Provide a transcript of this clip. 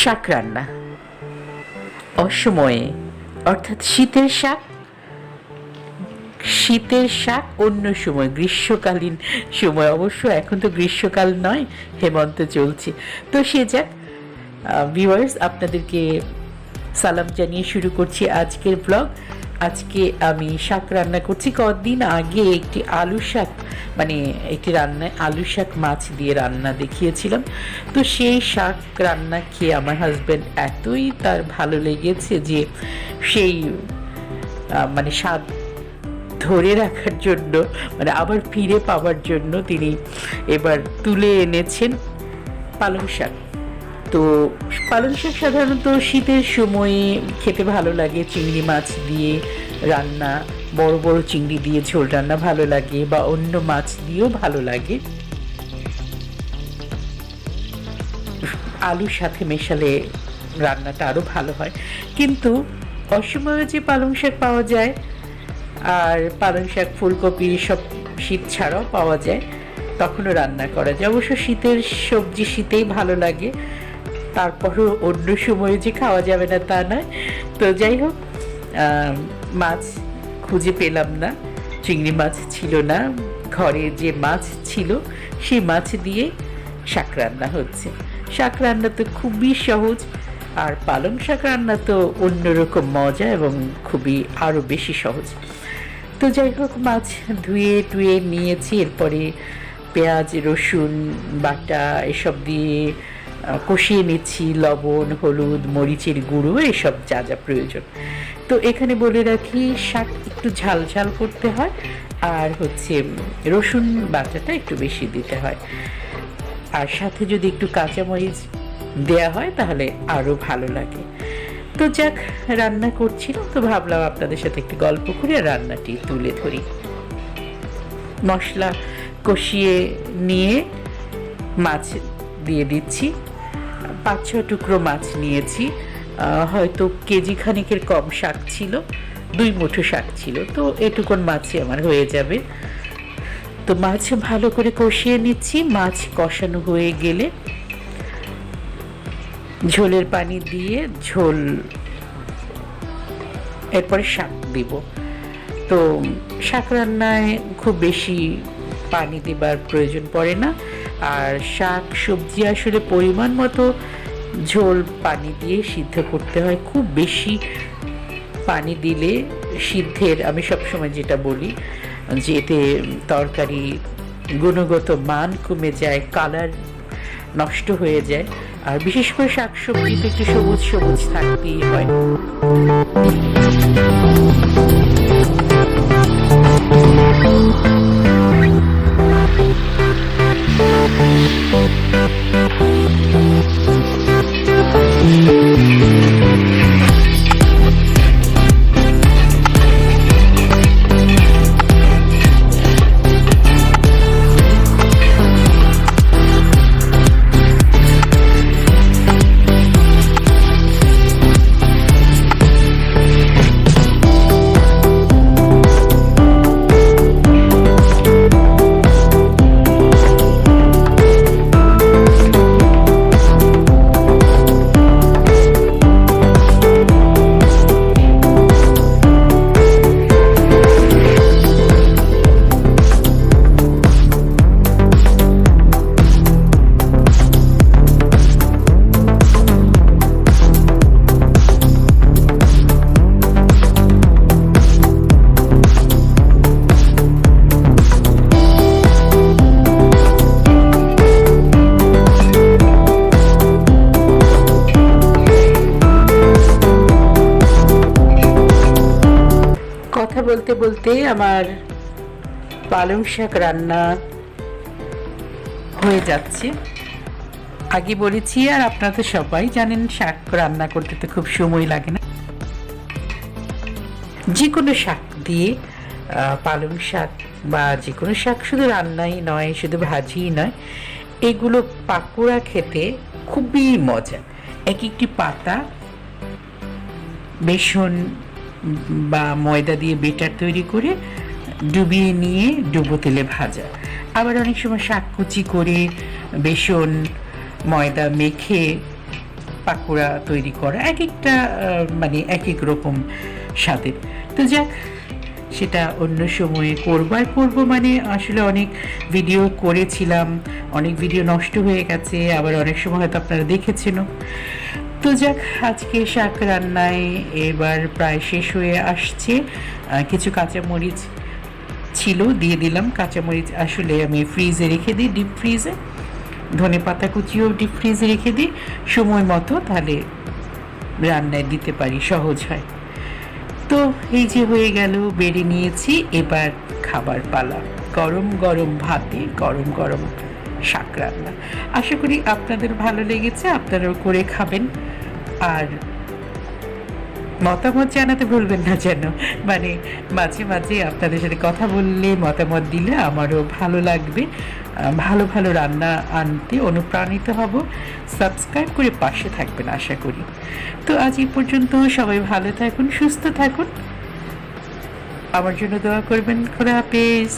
শাক রান্না অসময়ে, অর্থাৎ শীতের শাক। শীতের শাক অন্য সময়, গ্রীষ্মকালীন সময়, অবশ্য এখন তো গ্রীষ্মকাল নয়, হেমন্ত চলছে। তো সে যাক, ভিউয়ার্স, আপনাদেরকে সালাম জানিয়ে শুরু করছি আজকের ব্লগ। আজকে আমি শাক রান্না করছি। কদিন আগে একটি আলু শাক, মানে একটি রান্নায় আলু শাক মাছ দিয়ে রান্না দেখিয়েছিলাম। তো সেই শাক রান্না খেয়ে আমার হাজব্যান্ড এতই তার ভালো লেগেছে যে সেই মানে স্বাদ ধরে রাখার জন্য, মানে আবার ফিরে পাওয়ার জন্য তিনি এবার তুলে এনেছেন পালং শাক। তো পালং শাক সাধারণত শীতের সময়ে খেতে ভালো লাগে। চিংড়ি মাছ দিয়ে রান্না, বড় বড় চিংড়ি দিয়ে ঝোল রান্না ভালো লাগে, বা অন্য মাছ দিয়েও ভালো লাগে। আলুর সাথে মেশালে রান্নাটা আরও ভালো হয়। কিন্তু অসময়ে যে পালং শাক পাওয়া যায়, আর পালং শাক, ফুলকপি সব শীত ছাড়াও পাওয়া যায়, তখনও রান্না করা যায়। অবশ্য শীতের সবজি শীতেই ভালো লাগে, তারপরও অন্য সময়ে যে খাওয়া যাবে না তা নয়। তো যাই হোক, মাছ খুঁজে পেলাম না, চিংড়ি মাছ ছিল না ঘরে। যে মাছ ছিল সেই মাছ দিয়ে শাক রান্না হচ্ছে। শাক রান্না তো খুবই সহজ, আর পালং শাক রান্না তো অন্যরকম মজা এবং খুবই আরও বেশি সহজ। তো যাই হোক, মাছ ধুয়ে টুয়ে নিয়েছি। এরপরে পেঁয়াজ, রসুন বাটা এসব দিয়ে কষিয়ে নিচ্ছি, লবণ, হলুদ, মরিচের গুঁড়ো, এসব যা যা প্রয়োজন। তো এখানে বলে রাখি, শাক একটু ঝাল ঝাল করতে হয়, আর হচ্ছে রসুন বাটাটা একটু বেশি দিতে হয়, আর সাথে যদি একটু কাঁচামরিচ দেয়া হয় তাহলে আরও ভালো লাগে। তো যাক, রান্না করছিলাম তো ভাবলাম আপনাদের সাথে একটু গল্প করে রান্নাটি তুলে ধরি। মশলা কষিয়ে নিয়ে মাছ দিয়ে দিচ্ছি। 5-6 টুকরো মাছ নিয়েছি, হয়তো কেজি খানিকের কম শাক ছিল, 2 মুঠো শাক ছিল, তো এটুকুন মাছই আমার হয়ে যাবে। তো মাছ ভালো করে কষিয়ে নিচ্ছি। মাছ কষানো হয়ে গেলে ঝোলের পানি দিয়ে ঝোল, এরপরে শাক দিব। তো শাক রান্নায় খুব বেশি পানি দেবার প্রয়োজন পড়ে না, আর শাক সবজি আসলে পরিমাণ মতো ঝোল পানি দিয়ে সিদ্ধ করতে হয়। খুব বেশি পানি দিলে সিদ্ধের, আমি সবসময় যেটা বলি যে এতে তরকারি গুণগত মান কমে যায়, কালার নষ্ট হয়ে যায়, আর বিশেষ করে শাক সবজিতে একটু সবুজ সবুজ থাকতেই হয়। বলতে বলতে আমার পালং শাক রান্না হয়ে যাচ্ছে। আগে বলেছি, আর আপনারা তো সবাই জানেন, শাক রান্না করতে তো খুব সময় লাগে না। যে কোনো শাক দিয়ে, পালং শাক বা যে কোনো শাক শুধু রান্নাই নয়, শুধু ভাজিই নয়, এগুলো পাকোড়া খেতে খুবই মজা। এক একটি পাতা বেসন বা ময়দা দিয়ে বেটার তৈরি করে ডুবিয়ে নিয়ে ডুবো তেলে ভাজা। আবার অনেক সময় শাক কুচি করে বেসন ময়দা মেখে পাকোড়া তৈরি করা, এক একটা মানে এক এক রকম স্বাদের। তো যাক, সেটা অন্য সময়ে করবো। আর করবো মানে আসলে অনেক ভিডিও করেছিলাম, অনেক ভিডিও নষ্ট হয়ে গেছে, আবার অনেক সময় হয়তো আপনারা দেখেছেনও। তো যাক, আজকে শাক রান্নায় এবার প্রায় শেষ হয়ে আসছে। কিছু কাঁচামরিচ ছিল, দিয়ে দিলাম। কাঁচামরিচ আসলে আমি ফ্রিজে রেখে দিই, ডিপ ফ্রিজে। ধনে পাতা কুচিও ডিপ ফ্রিজে রেখে দিই সময় মতো, তাহলে রান্নায় দিতে পারি, সহজ হয়। তো এই যে হয়ে গেল, বেড়ে নিয়েছি, এবার খাবার পালা। গরম গরম ভাতে গরম গরম শাক রান্না। আশা করি আপনাদের ভালো লেগেছে, আপনারাও করে খাবেন। আর মতামত জানাতে ভুলবেন না যেন, মানে মাঝে মাঝে আপনাদের সাথে কথা বললে, মতামত দিলে আমারও ভালো লাগবে। ভালো ভালো রান্না আনতে অনুপ্রাণিত হব। সাবস্ক্রাইব করে পাশে থাকবেন আশা করি। তো আজ এই পর্যন্ত, সবাই ভালো থাকুন, সুস্থ থাকুন, আমার জন্য দোয়া করবেন। খোদা হাফেজ।